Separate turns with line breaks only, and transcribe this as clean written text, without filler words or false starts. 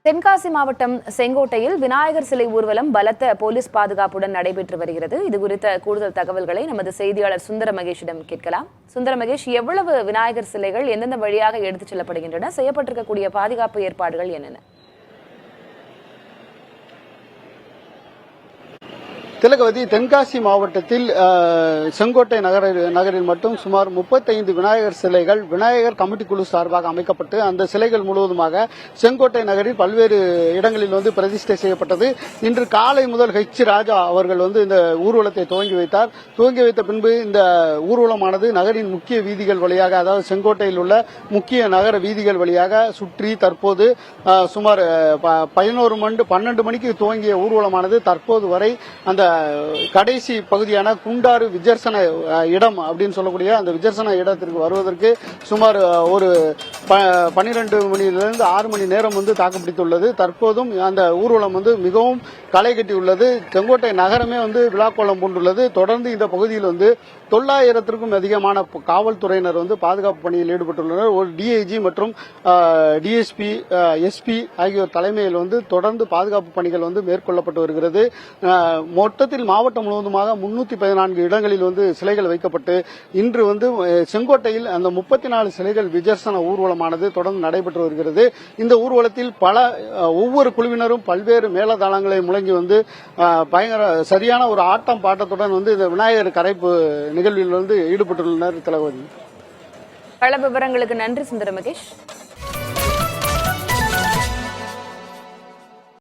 தென்காசி மாவட்டம் செங்கோட்டையில் விநாயகர் சிலை ஊர்வலம் பலத்த போலீஸ் பாதுகாப்புடன் நடைபெற்று வருகிறது. இது குறித்த கூடுதல் தகவல்களை நமது செய்தியாளர் சுந்தர மகேஷிடம் கேட்கலாம். சுந்தர மகேஷ், எவ்வளவு விநாயகர் சிலைகள் எந்தெந்த வழியாக எடுத்துச் செல்லப்படுகின்றன? செய்யப்பட்டிருக்கக்கூடிய பாதுகாப்பு ஏற்பாடுகள் என்னென்ன?
திலகவதி, தென்காசி மாவட்டத்தில் செங்கோட்டை நகரில் மட்டும் சுமார் 35 விநாயகர் சிலைகள் விநாயகர் கமிட்டி குழு சார்பாக அமைக்கப்பட்டு அந்த சிலைகள் முழுவதுமாக செங்கோட்டை நகரில் பல்வேறு இடங்களில் பிரதிஷ்டை செய்யப்பட்டது. இன்று காலை முதல் ராஜா அவர்கள் இந்த ஊர்வலத்தை துவங்கி வைத்தார். துவங்கி வைத்த பின்பு இந்த ஊர்வலமானது நகரின் முக்கிய வீதிகள் வழியாக, அதாவது செங்கோட்டையில் உள்ள முக்கிய நகர வீதிகள் வழியாக சுற்றி தற்போது சுமார் 12 மணிக்கு துவங்கிய ஊர்வலமானது தற்போது வரை அந்த கடைசி பகுதியான குண்டாறு விஜர்சன இடம் அப்படின்னு சொல்லக்கூடிய அந்த விஜர்சன இடத்திற்கு வருவதற்கு சுமார் ஒரு 12 மணியிலிருந்து 6 மணி நேரம் தாக்குப்பிடித்துள்ளது. தற்போதும் அந்த ஊர்வலம் மிகவும் களை கட்டியுள்ளது. செங்கோட்டை நகரமே விழாக்கோலம் பூண்டுள்ளது. தொடர்ந்து இந்த பகுதியில் 900க்கும் அதிகமான காவல்துறையினர் பாதுகாப்பு பணியில் ஈடுபட்டுள்ளனர். ஒரு டிஐஜி மற்றும் டிஎஸ்பி, எஸ்பி ஆகியோர் தலைமையில் தொடர்ந்து பாதுகாப்பு பணிகள் மேற்கொள்ளப்பட்டு வருகிறது. மொத்தத்தில் மாவட்டம் முழுவதுமாக 314 இடங்களில் சிலைகள் வைக்கப்பட்டு இன்று செங்கோட்டையில் அந்த 34 சிலைகள் விஜர்சன ஊர்வலமானது தொடர்ந்து நடைபெற்று வருகிறது. இந்த ஊர்வலத்தில் ஒவ்வொரு குழுவினரும் பல்வேறு மேளதாளங்களை முழங்கி பயங்கர சரியான ஒரு ஆட்டம் பாட்டத்துடன் இந்த விநாயகர் கரைப்பு நிகழ்வில் ஈடுபட்டுள்ளனர். தளபதி,
பல விவரங்களுக்கு நன்றி சுந்தர மகேஷ்.